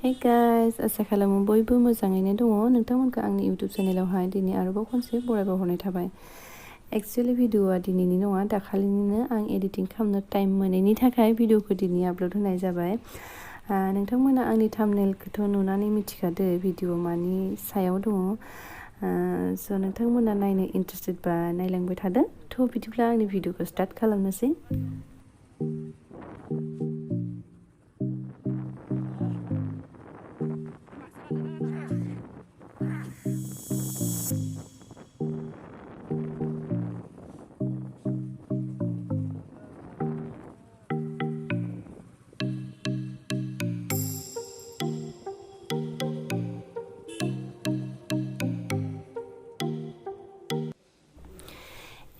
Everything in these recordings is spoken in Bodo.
Hey guys, आसा खालामो बयबो मोजाङैनो दङ नोंथांमोनखौ आंनि YouTube चेनेलावहाय दिनै आरोबाव खनसे बरायबावहरनाय थाबाय। एक्चुअली भिडिअआ दिनैनि नङा दाखालिनिनो आं एडिटिं खालामनो टाइम मोनैनि थाखाय भिडिअखौ दिनै आपल'ड होनाय जाबाय। नोंथांमोना आंनि थाम्बनेलखौथ' नुनानै मिथिखादो भिडिअ मानि सायाव दङ। स' नोंथांमोना नायनो इन्टारेस्टेड बा नायलांबाय थादो। थ' बिदिब्ला आंनि भिडिअखौ स्टार्ट खालामनोसै।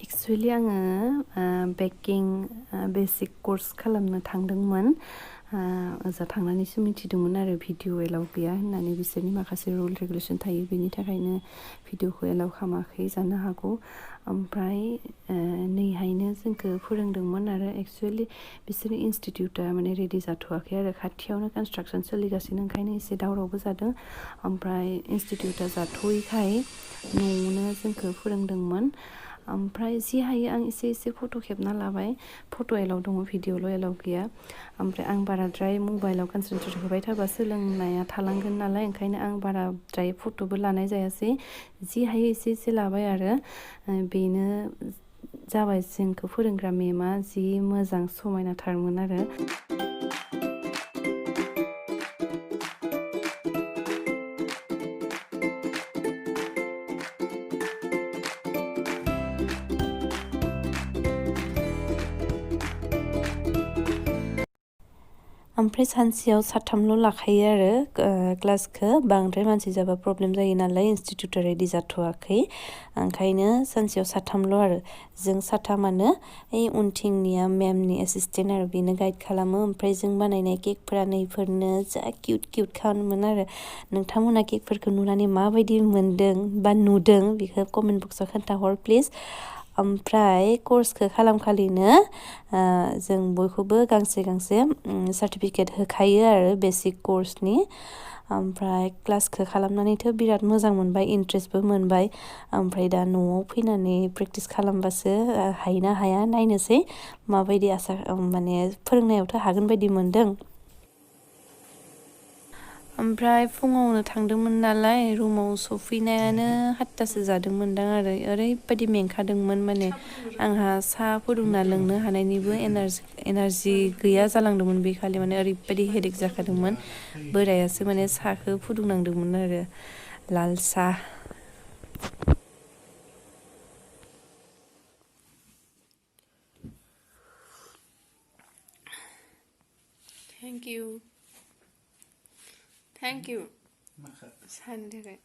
एक्चुअली आङो बेकिं बेसिक कर्स खालामनो थांदोंमोन। ओजा थांनानैसो मिथिदोंमोन आरो भिडिअ एलाउ गैया होननानै बिसोरनि माखासे रुल रेगुलेसन थायो बेनि थाखायनो भिडिअखौ एलाउ खालामाखै जानो हागौ। ओमफ्राय नैहायनो जोंखौ फोरोंदोंमोन आरो एक्चुअली बिसोरनि इनस्टिटिउटआ माने रेडि जाथ'वाखै आरो खाथियावनो कनस्ट्राक्सन सोलिगासिनो ओंखायनो एसे दावरावबो जादों। ओमफ्राय इनस्टिटिउटआ जाथ'यैखाय न'आवनो जोंखौ फोरोंदोंमोन। ओमफ्राय जि हायो आं एसे फट' खेबना लाबाय। फट' एलाउ दङ भिडिअल' एलाउ गैया। ओमफ्राय आं बाराद्राय मबाइलाव कनसेन्ट्रेट होबाय थाबा सोलोंनाया थालांगोन नालाय ओंखायनो आं बाराद्राय फट'बो लानाय जायासै। जि हायो एसे लाबाय आरो बेनो जाबाय जोंखौ फोरोंग्रा मेमआ जि मोजां समायनाथारमोन आरो। ओमफ्राय सानसेयाव साथामल' लाखायो आरो क्लासखौ बांद्राय मानसि जाबा प्रब्लेम जायो नालाय इनस्टिटिउटआ रेडि जाथ'वाखै ओंखायनो सानसेयाव साथामल' आरो जों साथामानो ओइ उनथिंनिया मेमनि एसिसटेन्ट आरो बेनो गाइड खालामो। ओमफ्राय जों बानायनाय केकफोरा नैफोरनो जा किउट खामोन आरो नोंथांमोना केकफोरखौ नुनानै माबायदि मोनदों बा नुदों बेखौ कमेन्ट बक्सआव खोन्थाहर प्लिज। ओमफ्राय कर्सखौ खालामखालिनो जों बयखौबो गांसे सार्टिफिकेट होखायो आरो बेसिक कर्सनि। ओमफ्राय क्लासखौ खालामनानैथ' बिराद मोजां मोनबाय इन्ट्रेस्टबो मोनबाय। ओमफ्राय दा न'आव फैनानै प्रेक्टिस खालामबासो हायोना हाया नायनोसै माबायदि माने फोरोंनायावथ' हागोन बायदि मोनदों। ओमफ्राय फुङावनो थांदोंमोन नालाय रुमाव सफैनायानो 7थासो जादोंमोनदां आरो ओरैबायदि मेंखादोंमोन माने आंहा साहा फुदुंना लोंनो हानायनिबो एनार्जि गैया जालांदोंमोन बे खालि माने ओरैबायदि हेडेक जाखादोंमोन। बोरायासो माने साहाखौ फुदुंनांदोंमोन आरो लाल साहा। थेंक इउ साहानि थाखाय।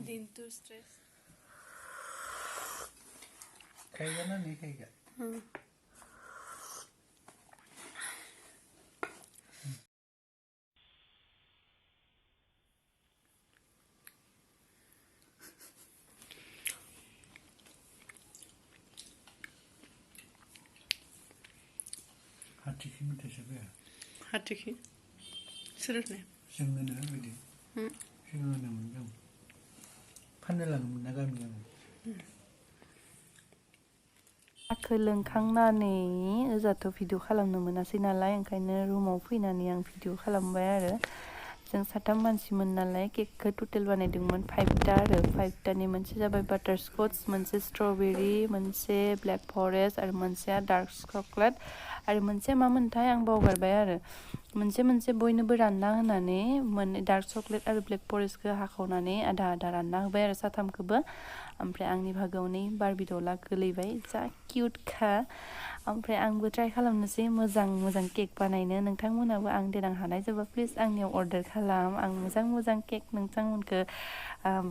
दिनथु स्ट्रेस खाएगा ना नहीं खाएगा? हाथिखि मेथाइ सोबाय हाथिखि सोरनो जोंनो बिदि जोंनो मोनदों फाननो लाङोमोन ना गामियाव। साहाखौ लोंखांनानै ओजाथ' भिडिअ खालामनो मोनासै नालाय ओंखायनो रुमाव फैनानै आं भिडिअ खालामबाय आरो जों साथाम मानसिमोन नालाय केकखौ टटेल बानायदोंमोन 5टा आरो 5टानि मोनसे जाबाय बाटारस्कच, मोनसे स्ट्रबेरि, मोनसे ब्लेक फरेस्ट आरो मोनसेया डार्क चक्लेट आरो मोनसे मामोनथाय आं बावगारबाय आरो मोनसे बयनोबो रानना होनानै मोननै डार्क चक्लेट आरो ब्लेक फरेस्टखौ हाखावनानै आधा रानना होबाय आरो साथामखौबो। ओमफ्राय आंनि भागोआव नै बारबि डला गोलैबाय जा किउटखा। ओमफ्राय आंबो ट्राइ खालामनोसै मोजां केक बानायनो। नोंथांमोनाबो आं देनां हानाय जाबा प्लिज आंनियाव अर्डार खालाम। आं मोजां केक नोंथांमोनखौ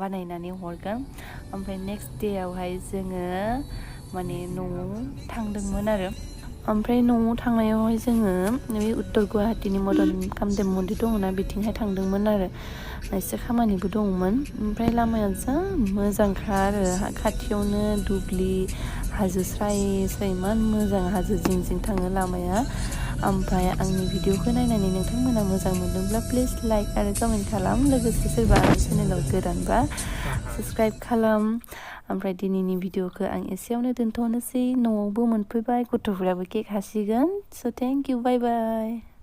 बानायनानै हरगोन। ओमफ्राय नेक्स्ट डेआवहाय जोङो माने न'आव थांदोंमोन आरो ओमफ्राय न'आव थांनायावहाय जोङो बे उत्तर गुवाहाटीनि मदन कामदेब मन्दिर दङना बिथिंहाय थांदोंमोन आरो एसे खामानिबो दंमोन। ओमफ्राय लामाया जा मोजांखा आरो खाथियावनो दुब्लि हाजो स्राय स्राय इमान मोजां हाजो जिं जिं थाङो लामाया ओमफ्राय आंनि भिडिअखौ नायनानै नोंथांमोना मोजां मोनदोंब्ला प्लिज लाइक आरो कमेन्ट खालाम लोगोसे सोरबा आंनि चेनेलाव गोदानबा साबस्क्राइब खालाम ओमफ्राय दिनैनि भिडिअखौ आं एसेयावनो दोनथ'नोसै न'आवबो मोनफैबाय गथ'फोराबो केक हासिगोन स' थेंक इउ बाय बाय